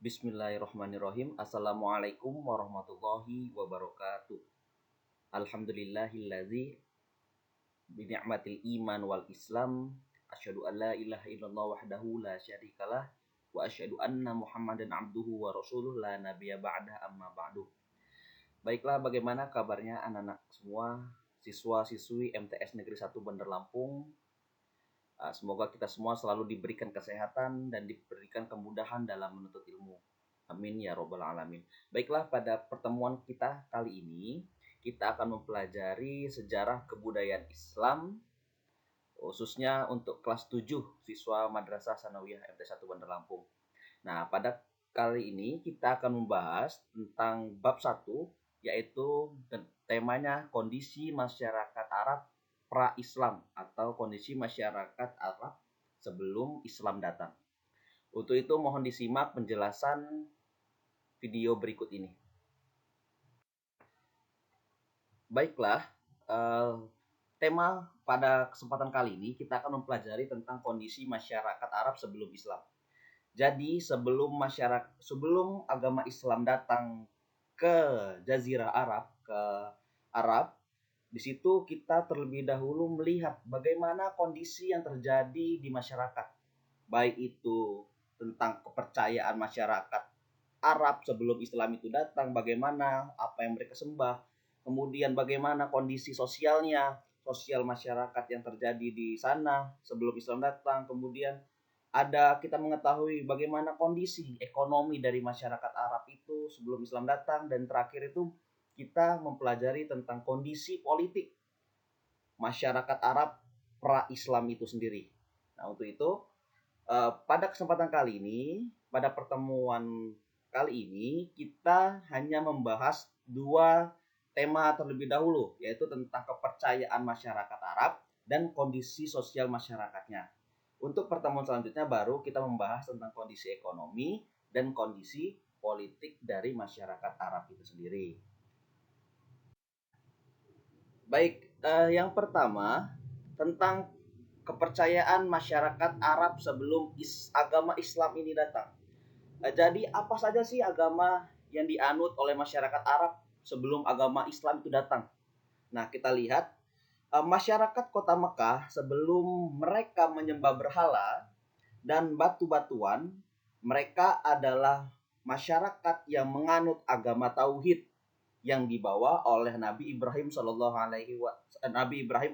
Bismillahirrahmanirrahim. Assalamualaikum warahmatullahi wabarakatuh. Alhamdulillahillazi bini'matil iman wal islam asyhadu an la ilaha illallah wahdahu la syarikalah wa asyhadu anna Muhammadan abduhu wa rasuluh la nabiyya ba'da amma ba'du. Baiklah, bagaimana kabarnya anak-anak semua, siswa-siswi MTS Negeri 1 Bandar Lampung? Semoga kita semua selalu diberikan kesehatan dan diberikan kemudahan dalam menuntut ilmu. Amin ya robbal alamin. Baiklah, pada pertemuan kita kali ini kita akan mempelajari sejarah kebudayaan Islam, khususnya untuk kelas 7 siswa Madrasah Sanawiyah MT1 Bandar Lampung. Nah, pada kali ini kita akan membahas tentang bab 1, yaitu temanya kondisi masyarakat Arab pra-Islam atau kondisi masyarakat Arab sebelum Islam datang. Untuk itu mohon disimak penjelasan video berikut ini. Baiklah, tema pada kesempatan kali ini kita akan mempelajari tentang kondisi masyarakat Arab sebelum Islam. Jadi sebelum agama Islam datang ke Jazirah Arab, ke Arab, di situ kita terlebih dahulu melihat bagaimana kondisi yang terjadi di masyarakat. Baik itu tentang kepercayaan masyarakat Arab sebelum Islam itu datang, bagaimana apa yang mereka sembah, kemudian bagaimana kondisi sosial masyarakat yang terjadi di sana sebelum Islam datang, kemudian kita mengetahui bagaimana kondisi ekonomi dari masyarakat Arab itu sebelum Islam datang, dan terakhir itu kita mempelajari tentang kondisi politik masyarakat Arab pra-Islam itu sendiri. Nah, untuk itu pada kesempatan kali ini, pada pertemuan kali ini, kita hanya membahas dua tema terlebih dahulu, yaitu tentang kepercayaan masyarakat Arab dan kondisi sosial masyarakatnya. Untuk pertemuan selanjutnya baru kita membahas tentang kondisi ekonomi dan kondisi politik dari masyarakat Arab itu sendiri. Baik, yang pertama tentang kepercayaan masyarakat Arab sebelum agama Islam ini datang. Jadi apa saja sih agama yang dianut oleh masyarakat Arab sebelum agama Islam itu datang? Nah, kita lihat masyarakat kota Mekah sebelum mereka menyembah berhala dan batu-batuan, mereka adalah masyarakat yang menganut agama tauhid yang dibawa oleh Nabi Ibrahim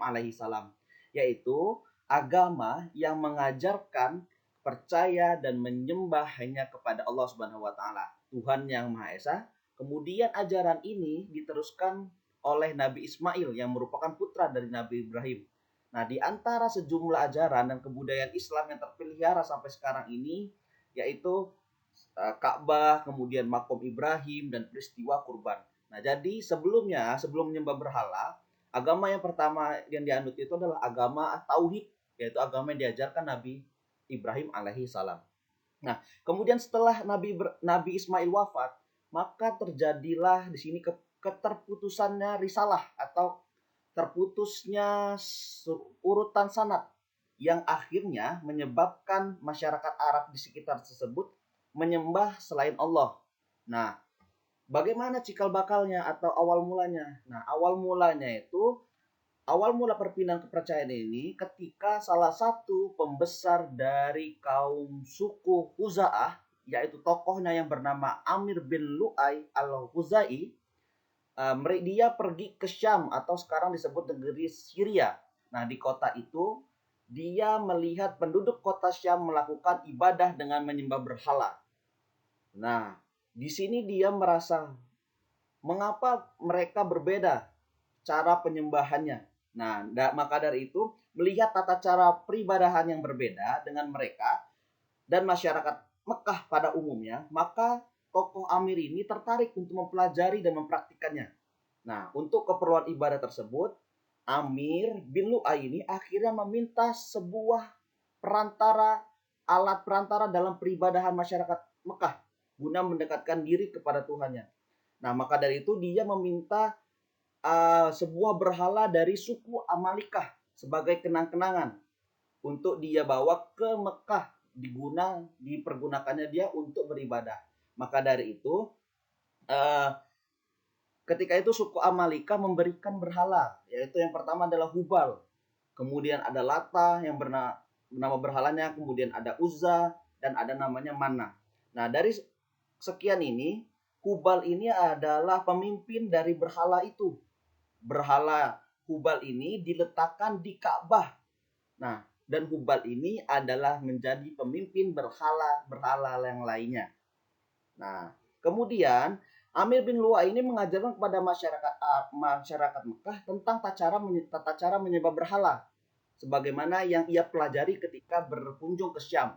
alaihi salam, yaitu agama yang mengajarkan percaya dan menyembah hanya kepada Allah Subhanahu wa taala, Tuhan yang Maha Esa. Kemudian ajaran ini diteruskan oleh Nabi Ismail yang merupakan putra dari Nabi Ibrahim. Nah, di antara sejumlah ajaran dan kebudayaan Islam yang terpelihara sampai sekarang ini, yaitu Ka'bah, kemudian makom Ibrahim, dan peristiwa kurban. Nah, jadi sebelum menyembah berhala, agama yang pertama yang dianut itu adalah agama tauhid, yaitu agama yang diajarkan Nabi Ibrahim alaihi salam. Nah, kemudian setelah Nabi Ismail wafat, maka terjadilah di sini keterputusannya risalah atau terputusnya urutan sanad yang akhirnya menyebabkan masyarakat Arab di sekitar tersebut menyembah selain Allah. Nah, bagaimana cikal bakalnya atau awal mulanya? Nah, awal mula perpindahan kepercayaan ini ketika salah satu pembesar dari kaum suku Khuza'ah, yaitu tokohnya yang bernama Amir bin Lu'ay al-Khuzai, dia pergi ke Syam atau sekarang disebut negeri Syria. Nah, di kota itu dia melihat penduduk kota Syam melakukan ibadah dengan menyembah berhala. Nah, di sini dia merasa mengapa mereka berbeda cara penyembahannya. Nah, maka dari itu melihat tata cara peribadahan yang berbeda dengan mereka dan masyarakat Mekah pada umumnya, maka tokoh Amir ini tertarik untuk mempelajari dan mempraktikannya. Nah, untuk keperluan ibadah tersebut, Amir bin Lu'ay ini akhirnya meminta sebuah alat perantara dalam peribadahan masyarakat Mekah guna mendekatkan diri kepada Tuhannya. Nah, maka dari itu dia meminta sebuah berhala dari suku Amalikah sebagai kenang-kenangan untuk dia bawa ke Mekah, dipergunakannya dia untuk beribadah. Maka dari itu, eh, ketika itu suku Amalika memberikan berhala, yaitu yang pertama adalah Hubal, kemudian ada Lata yang bernama berhalanya, kemudian ada Uzza, dan ada namanya Mana. Nah, dari sekian ini, Hubal ini adalah pemimpin dari berhala itu. Berhala Hubal ini diletakkan di Ka'bah. Nah, dan Hubal ini adalah menjadi pemimpin berhala-berhala yang lainnya. Nah, kemudian Amir bin Lu'ay ini mengajarkan kepada masyarakat Mekah tentang tata cara menyembah berhala, sebagaimana yang ia pelajari ketika berkunjung ke Syam.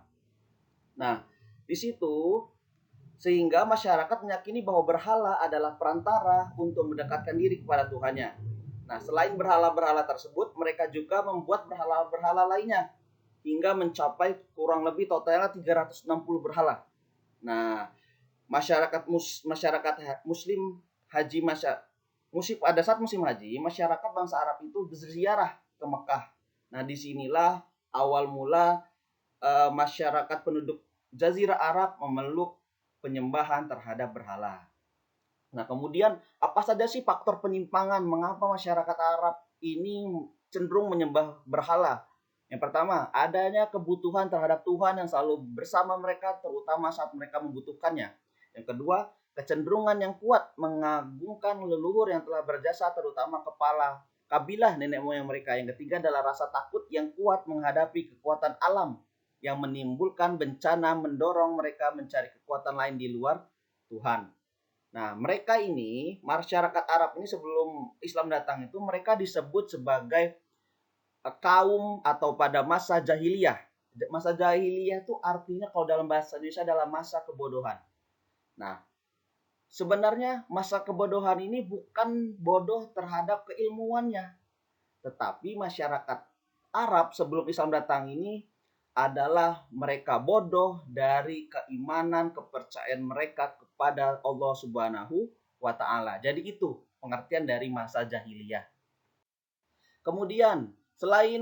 Nah, di situ sehingga masyarakat meyakini bahwa berhala adalah perantara untuk mendekatkan diri kepada Tuhannya. Nah, selain berhala-berhala tersebut, mereka juga membuat berhala-berhala lainnya hingga mencapai kurang lebih totalnya 360 berhala. Nah, masyarakat muslim haji musim pada saat musim haji, masyarakat bangsa Arab itu berziarah ke Mekah. Nah, disinilah awal mula masyarakat penduduk Jazirah Arab memeluk penyembahan terhadap berhala. Nah, kemudian apa saja sih faktor penyimpangan mengapa masyarakat Arab ini cenderung menyembah berhala? Yang pertama, adanya kebutuhan terhadap Tuhan yang selalu bersama mereka, terutama saat mereka membutuhkannya. Yang kedua, kecenderungan yang kuat mengagungkan leluhur yang telah berjasa, terutama kepala kabilah nenek moyang mereka. Yang ketiga adalah rasa takut yang kuat menghadapi kekuatan alam yang menimbulkan bencana, mendorong mereka mencari kekuatan lain di luar Tuhan. Nah, mereka ini, masyarakat Arab ini sebelum Islam datang itu mereka disebut sebagai kaum atau pada masa jahiliyah. Masa jahiliyah itu artinya kalau dalam bahasa Indonesia adalah masa kebodohan. Nah, sebenarnya masa kebodohan ini bukan bodoh terhadap keilmuannya, tetapi masyarakat Arab sebelum Islam datang ini adalah mereka bodoh dari keimanan, kepercayaan mereka kepada Allah Subhanahu wa taala. Jadi itu pengertian dari masa jahiliyah. Kemudian selain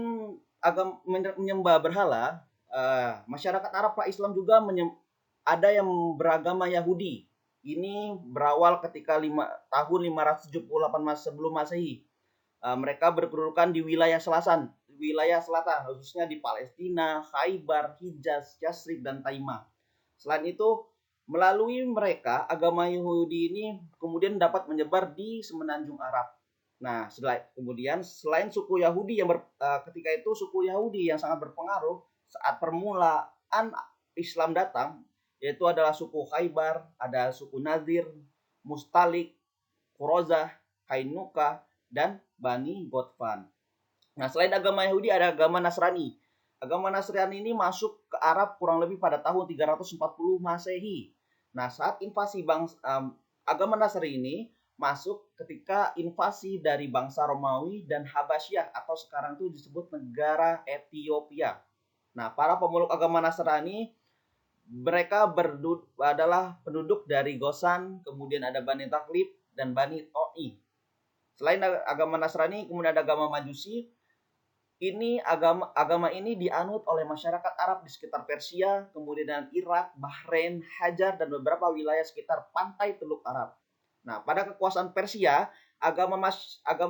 menyembah berhala, masyarakat Arab Islam juga ada yang beragama Yahudi. Ini berawal ketika tahun 578 sebelum Masehi. Mereka berkedudukan di wilayah selatan, khususnya di Palestina, Khaybar, Hijaz, Yasrib, dan Taimah. Selain itu, melalui mereka, agama Yahudi ini kemudian dapat menyebar di semenanjung Arab. Nah, selain suku Yahudi ketika itu suku Yahudi yang sangat berpengaruh saat permulaan Islam datang, yaitu adalah suku Khaybar, ada suku Nadir, Mustalik, Qurozah, Kainuka, dan Bani Gotfan. Nah, selain agama Yahudi ada agama Nasrani. Agama Nasrani ini masuk ke Arab kurang lebih pada tahun 340 Masehi. Nah, saat invasi agama Nasrani ini masuk ketika invasi dari bangsa Romawi dan Habasyah atau sekarang itu disebut negara Ethiopia. Nah, para pemeluk agama Nasrani mereka adalah penduduk dari Gosan, kemudian ada Bani Taklib dan Bani To'i. Selain agama Nasrani, kemudian ada agama Majusi. Agama ini dianut oleh masyarakat Arab di sekitar Persia, kemudian Irak, Bahrain, Hajar, dan beberapa wilayah sekitar pantai Teluk Arab. Nah, pada kekuasaan Persia, agama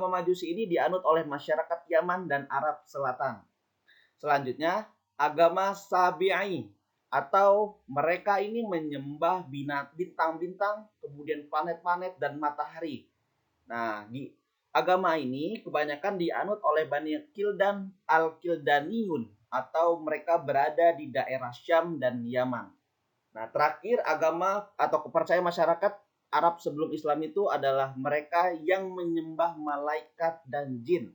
Majusi ini dianut oleh masyarakat Yaman dan Arab Selatan. Selanjutnya, agama Sabi'i atau mereka ini menyembah bintang-bintang, kemudian planet-planet dan matahari. Nah, di agama ini kebanyakan dianut oleh Bani Kildan Al-Kildaniyun atau mereka berada di daerah Syam dan Yaman. Nah, terakhir agama atau kepercayaan masyarakat Arab sebelum Islam itu adalah mereka yang menyembah malaikat dan jin.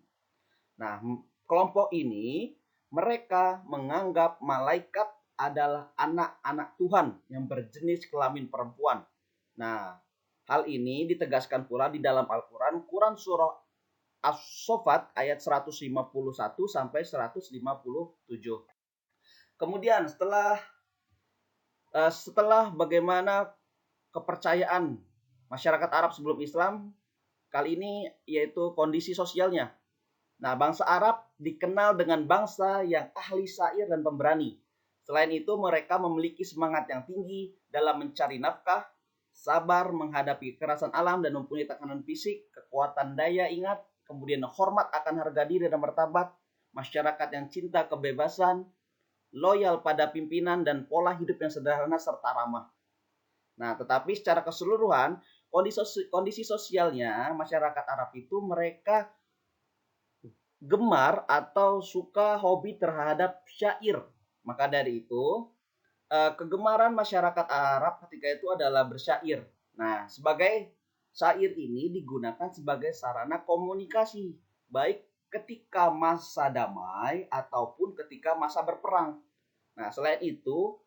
Nah, kelompok ini mereka menganggap malaikat adalah anak-anak Tuhan yang berjenis kelamin perempuan. Nah, hal ini ditegaskan pula di dalam Al-Quran, Quran surah As-Sofat ayat 151 sampai 157. Kemudian setelah bagaimana kepercayaan masyarakat Arab sebelum Islam, kali ini yaitu kondisi sosialnya. Nah, bangsa Arab dikenal dengan bangsa yang ahli syair dan pemberani. Selain itu, mereka memiliki semangat yang tinggi dalam mencari nafkah, sabar menghadapi kekerasan alam dan mempunyai tekanan fisik, kekuatan daya ingat, kemudian hormat akan harga diri dan martabat, masyarakat yang cinta kebebasan, loyal pada pimpinan, dan pola hidup yang sederhana serta ramah. Nah, tetapi secara keseluruhan, kondisi sosialnya masyarakat Arab itu mereka gemar atau suka hobi terhadap syair. Maka dari itu, kegemaran masyarakat Arab ketika itu adalah bersyair. Nah, sebagai syair ini digunakan sebagai sarana komunikasi, baik ketika masa damai ataupun ketika masa berperang. Nah, selain itu,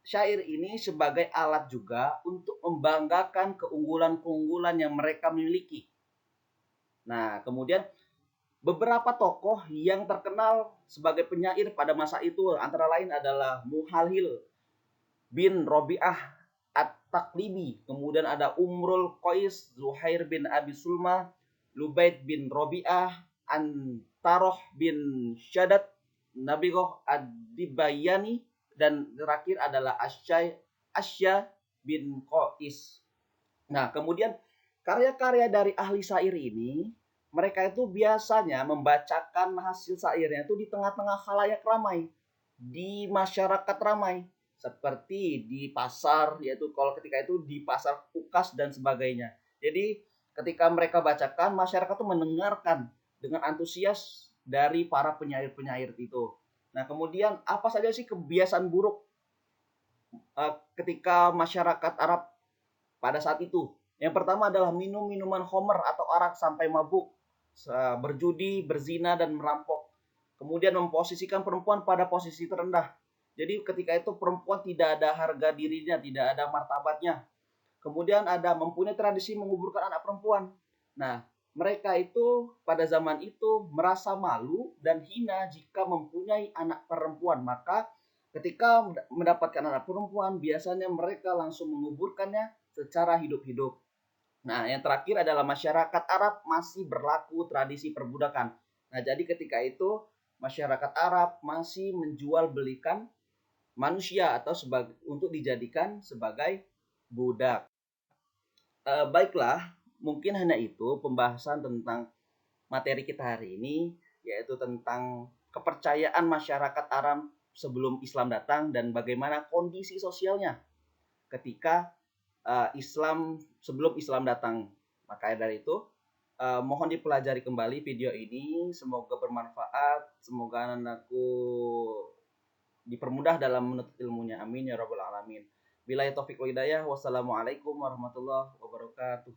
syair ini sebagai alat juga untuk membanggakan keunggulan-keunggulan yang mereka miliki. Nah, kemudian beberapa tokoh yang terkenal sebagai penyair pada masa itu antara lain adalah Muhalhil bin Robi'ah At-Taqlibi, kemudian ada Umrul Qais, Zuhair bin Abi Sulma, Lubaid bin Robi'ah, Antaroh bin Syadat, Nabigoh Ad-Dibayani, dan terakhir adalah Asya bin Qais. Nah, kemudian karya-karya dari ahli syair ini, mereka itu biasanya membacakan hasil syairnya itu di tengah-tengah khalayak ramai, di masyarakat ramai, seperti di pasar, yaitu kalau ketika itu di pasar Ukas dan sebagainya. Jadi ketika mereka bacakan, masyarakat itu mendengarkan dengan antusias dari para penyair-penyair itu. Nah, kemudian apa saja sih kebiasaan buruk ketika masyarakat Arab pada saat itu? Yang pertama adalah minum minuman khamr atau arak sampai mabuk, berjudi, berzina, dan merampok. Kemudian memposisikan perempuan pada posisi terendah. Jadi ketika itu perempuan tidak ada harga dirinya, tidak ada martabatnya. Kemudian ada mempunyai tradisi menguburkan anak perempuan. Nah, mereka itu pada zaman itu merasa malu dan hina jika mempunyai anak perempuan. Maka ketika mendapatkan anak perempuan, biasanya mereka langsung menguburkannya secara hidup-hidup. Nah, yang terakhir adalah masyarakat Arab masih berlaku tradisi perbudakan. Nah, jadi ketika itu masyarakat Arab masih menjual belikan manusia atau untuk dijadikan sebagai budak. Baiklah, mungkin hanya itu pembahasan tentang materi kita hari ini, yaitu tentang kepercayaan masyarakat Arab sebelum Islam datang dan bagaimana kondisi sosialnya ketika sebelum Islam datang. Maka dari itu mohon dipelajari kembali video ini, semoga bermanfaat, semoga anakku dipermudah dalam menuntut ilmunya, amin ya rabbal alamin. Billahi taufiq wal hidayah, wassalamualaikum warahmatullahi wabarakatuh.